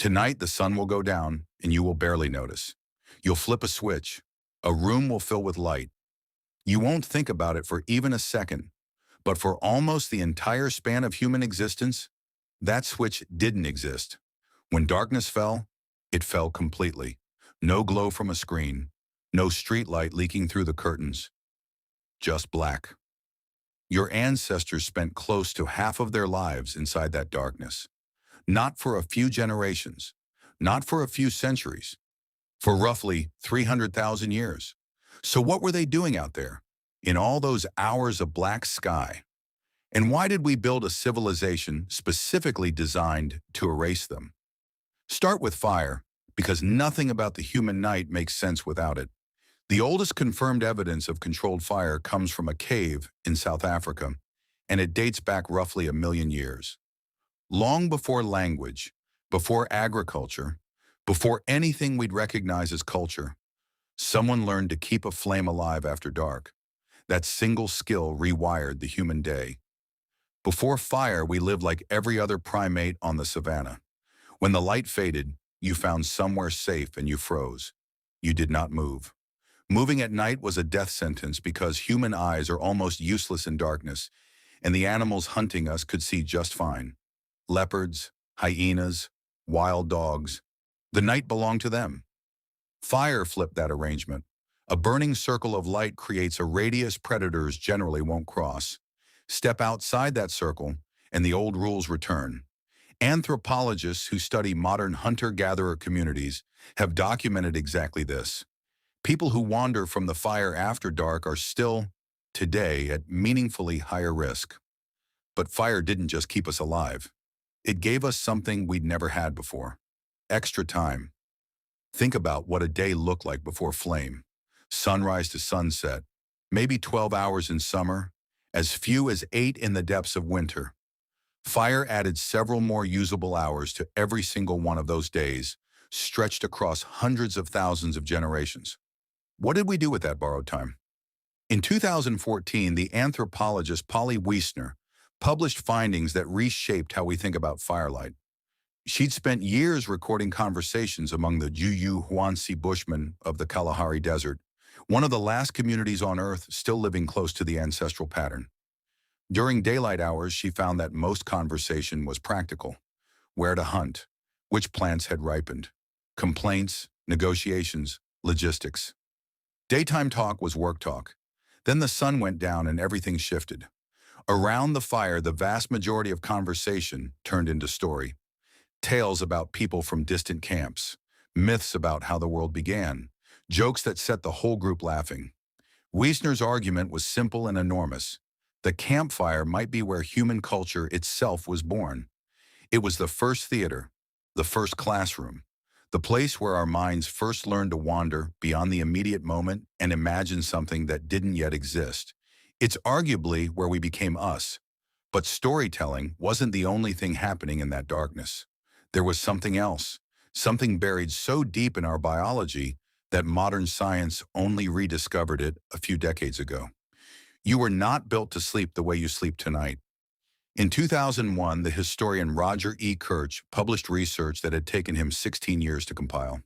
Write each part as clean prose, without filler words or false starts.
Tonight, the sun will go down, and you will barely notice. You'll flip a switch. A room will fill with light. You won't think about it for even a second. But for almost the entire span of human existence, that switch didn't exist. When darkness fell, it fell completely. No glow from a screen. No streetlight leaking through the curtains. Just black. Your ancestors spent close to half of their lives inside that darkness. Not for a few generations, not for a few centuries, for roughly 300,000 years. So what were they doing out there, in all those hours of black sky? And why did we build a civilization specifically designed to erase them? Start with fire, because nothing about the human night makes sense without it. The oldest confirmed evidence of controlled fire comes from a cave in South Africa, and it dates back roughly 1,000,000 years. Long before language, before agriculture, before anything we'd recognize as culture, someone learned to keep a flame alive after dark. That single skill rewired the human day. Before fire, we lived like every other primate on the savannah. When the light faded, you found somewhere safe and you froze. You did not move. Moving at night was a death sentence because human eyes are almost useless in darkness, and the animals hunting us could see just fine. Leopards, hyenas, wild dogs. The night belonged to them. Fire flipped that arrangement. A burning circle of light creates a radius predators generally won't cross. Step outside that circle, and the old rules return. Anthropologists who study modern hunter-gatherer communities have documented exactly this. People who wander from the fire after dark are still, today, at meaningfully higher risk. But fire didn't just keep us alive. It gave us something we'd never had before. Extra time. Think about what a day looked like before flame. Sunrise to sunset, maybe 12 hours in summer, as few as 8 in the depths of winter. Fire added several more usable hours to every single one of those days, stretched across hundreds of thousands of generations. What did we do with that borrowed time? In 2014, the anthropologist Wiessner published findings that reshaped how we think about firelight. She'd spent years recording conversations among the Juju Huansi Bushmen of the Kalahari Desert, one of the last communities on Earth still living close to the ancestral pattern. During daylight hours, she found that most conversation was practical. Where to hunt, which plants had ripened, complaints, negotiations, logistics. Daytime talk was work talk. Then the sun went down and everything shifted. Around the fire, the vast majority of conversation turned into story. Tales about people from distant camps, myths about how the world began, jokes that set the whole group laughing. Wiessner's argument was simple and enormous. The campfire might be where human culture itself was born. It was the first theater, the first classroom, the place where our minds first learned to wander beyond the immediate moment and imagine something that didn't yet exist. It's arguably where we became us. But storytelling wasn't the only thing happening in that darkness. There was something else, something buried so deep in our biology that modern science only rediscovered it a few decades ago. You were not built to sleep the way you sleep tonight. In 2001, the historian Roger Ekirch published research that had taken him 16 years to compile.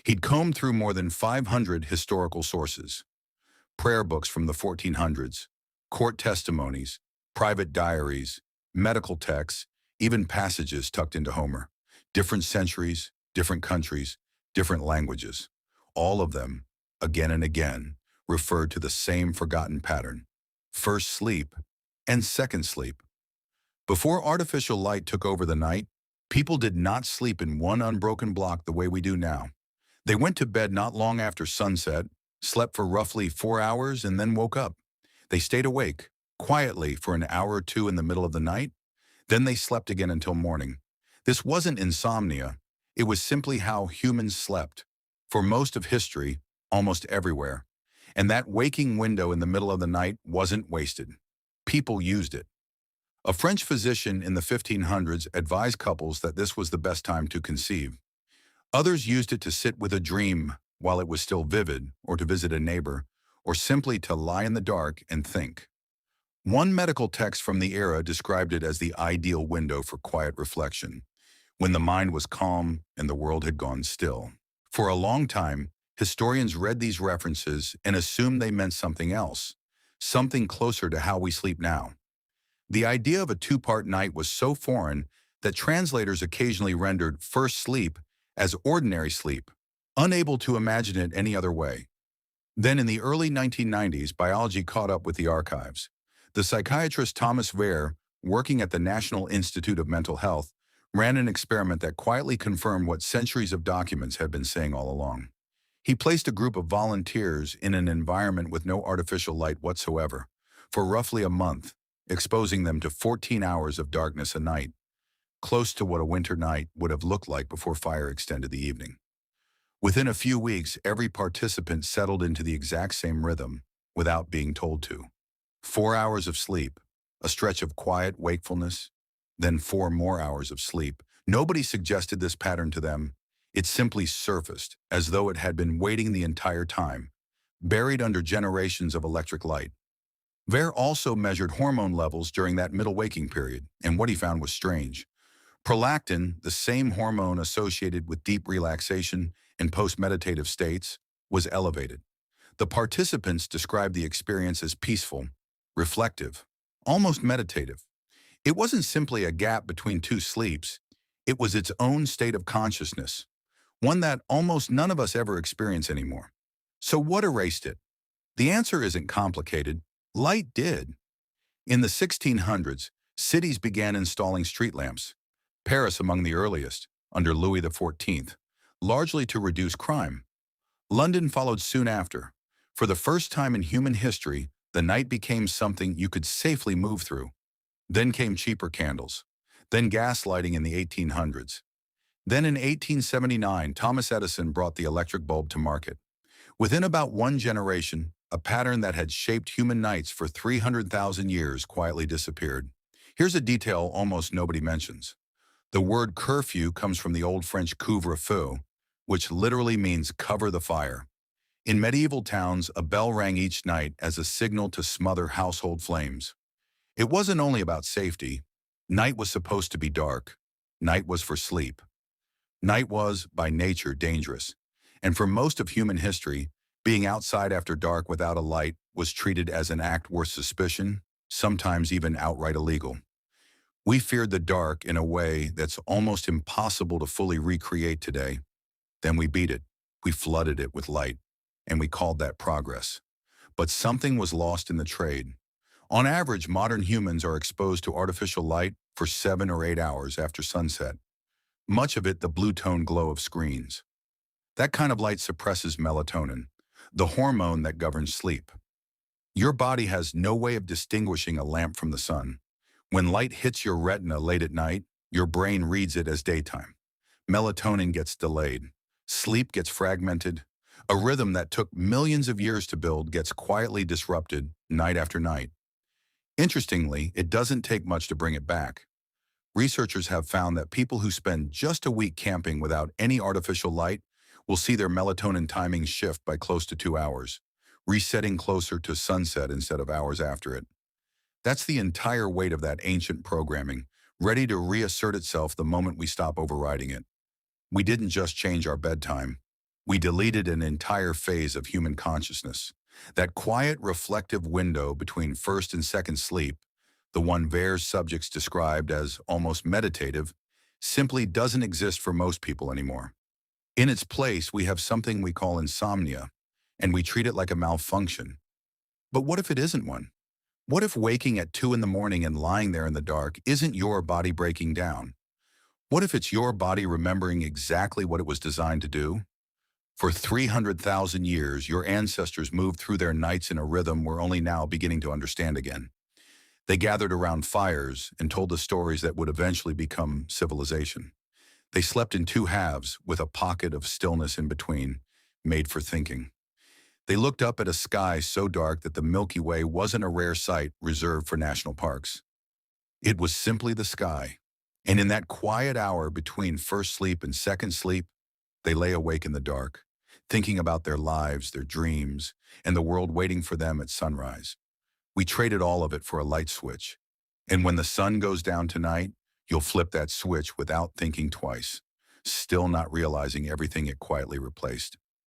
He'd combed through more than 500 historical sources, prayer books from the 1400s, court testimonies, private diaries, medical texts, even passages tucked into Homer. Different centuries, different countries, different languages. All of them, again and again, referred to the same forgotten pattern: first sleep and second sleep. Before artificial light took over the night, people did not sleep in one unbroken block the way we do now. They went to bed not long after sunset, slept for roughly 4 hours, and then woke up. They stayed awake, quietly, for an hour or two in the middle of the night. Then they slept again until morning. This wasn't insomnia. It was simply how humans slept. For most of history, almost everywhere. And that waking window in the middle of the night wasn't wasted. People used it. A French physician in the 1500s advised couples that this was the best time to conceive. Others used it to sit with a dream while it was still vivid, or to visit a neighbor, or simply to lie in the dark and think. One medical text from the era described it as the ideal window for quiet reflection. when the mind was calm and the world had gone still. For a long time, historians read these references and assumed they meant something else, something closer to how we sleep now. The idea of a two-part night was so foreign that translators occasionally rendered first sleep as ordinary sleep, unable to imagine it any other way. Then in the early 1990s, biology caught up with the archives. The psychiatrist Thomas Wehr, working at the National Institute of Mental Health, ran an experiment that quietly confirmed what centuries of documents had been saying all along. He placed a group of volunteers in an environment with no artificial light whatsoever for roughly a month, exposing them to 14 hours of darkness a night, close to what a winter night would have looked like before fire extended the evening. Within a few weeks, every participant settled into the exact same rhythm without being told to. 4 hours of sleep, a stretch of quiet wakefulness, then 4 more hours of sleep. Nobody suggested this pattern to them. It simply surfaced, as though it had been waiting the entire time, buried under generations of electric light. Wehr also measured hormone levels during that middle waking period, and what he found was strange. Prolactin, the same hormone associated with deep relaxation and post-meditative states, was elevated. The participants described the experience as peaceful, reflective, almost meditative. It wasn't simply a gap between two sleeps. It was its own state of consciousness, one that almost none of us ever experience anymore. So what erased it? The answer isn't complicated. Light did. In the 1600s, cities began installing street lamps, Paris among the earliest, under Louis XIV, largely to reduce crime. London followed soon after. For the first time in human history, the night became something you could safely move through. Then came cheaper candles. Then gaslighting in the 1800s. Then in 1879, Thomas Edison brought the electric bulb to market. Within about one generation, a pattern that had shaped human nights for 300,000 years quietly disappeared. Here's a detail almost nobody mentions. The word curfew comes from the Old French couvre-feu, which literally means cover the fire. In medieval towns, a bell rang each night as a signal to smother household flames. It wasn't only about safety. Night was supposed to be dark. Night was for sleep. Night was, by nature, dangerous. And for most of human history, being outside after dark without a light was treated as an act worth suspicion, sometimes even outright illegal. We feared the dark in a way that's almost impossible to fully recreate today. Then we beat it. We flooded it with light, and we called that progress. But something was lost in the trade. On average, modern humans are exposed to artificial light for 7 or 8 hours after sunset, much of it the blue-tone glow of screens. That kind of light suppresses melatonin, the hormone that governs sleep. Your body has no way of distinguishing a lamp from the sun. When light hits your retina late at night, your brain reads it as daytime. Melatonin gets delayed. Sleep gets fragmented. A rhythm that took millions of years to build gets quietly disrupted night after night. Interestingly, it doesn't take much to bring it back. Researchers have found that people who spend just a week camping without any artificial light will see their melatonin timing shift by close to 2 hours, resetting closer to sunset instead of hours after it. That's the entire weight of that ancient programming, ready to reassert itself the moment we stop overriding it. We didn't just change our bedtime. We deleted an entire phase of human consciousness. That quiet, reflective window between first and second sleep, the one Wehr's subjects described as almost meditative, simply doesn't exist for most people anymore. In its place, we have something we call insomnia, and we treat it like a malfunction. But what if it isn't one? What if waking at 2 in the morning and lying there in the dark isn't your body breaking down? What if it's your body remembering exactly what it was designed to do? For 300,000 years, your ancestors moved through their nights in a rhythm we're only now beginning to understand again. They gathered around fires and told the stories that would eventually become civilization. They slept in 2 halves with a pocket of stillness in between, made for thinking. They looked up at a sky so dark that the Milky Way wasn't a rare sight reserved for national parks. It was simply the sky. And in that quiet hour between first sleep and second sleep, they lay awake in the dark, thinking about their lives, their dreams, and the world waiting for them at sunrise. We traded all of it for a light switch. And when the sun goes down tonight, You'll flip that switch without thinking twice, still not realizing everything it quietly replaced.